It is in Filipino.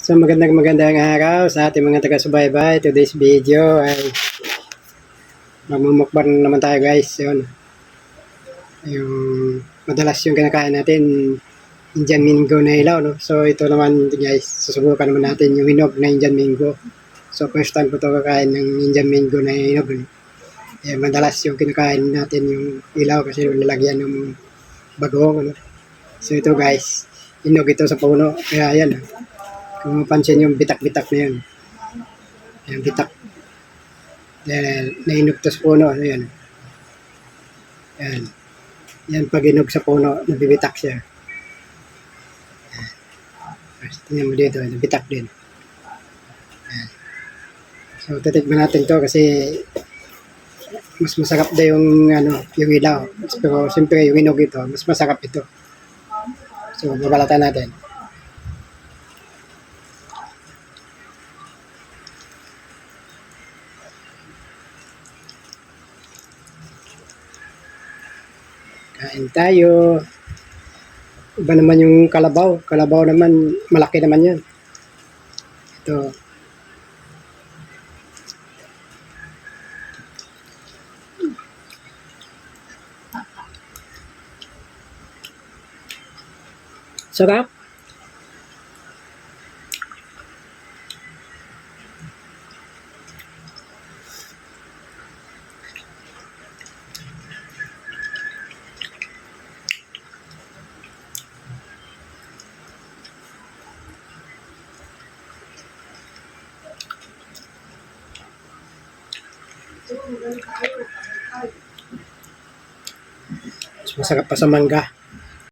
So magandang araw sa ating mga taga-subaybay. Today's video ay magmumukbang naman tayo guys. Yun. Yung madalas yung kinakain natin, Indian Mingo na ilaw. No? So ito naman guys, susubukan naman natin yung hinog na Indian Mingo. So first time ko ito kakain ng Indian Mingo na hinog. No? Madalas yung kinakain natin yung ilaw kasi nilagyan ng bagong. No? So ito guys, hinog ito sa puno. Kaya yan. Kung mapansin yung bitak-bitak na yun. Yung bitak. Nainog to sa puno. Ano yan? Yan. Yan pag inog sa puno, nabibitak siya. Tingnan mo dito, nabitak din. Yan. So, titikman natin to kasi mas masarap na yung, yung ilaw. Pero siyempre yung inog ito, mas masarap ito. So, babalatan natin. Kain tayo. Iba naman yung kalabaw. Kalabaw naman, malaki naman yan. Ito. Sarap. Mas masarap pa sa mangga.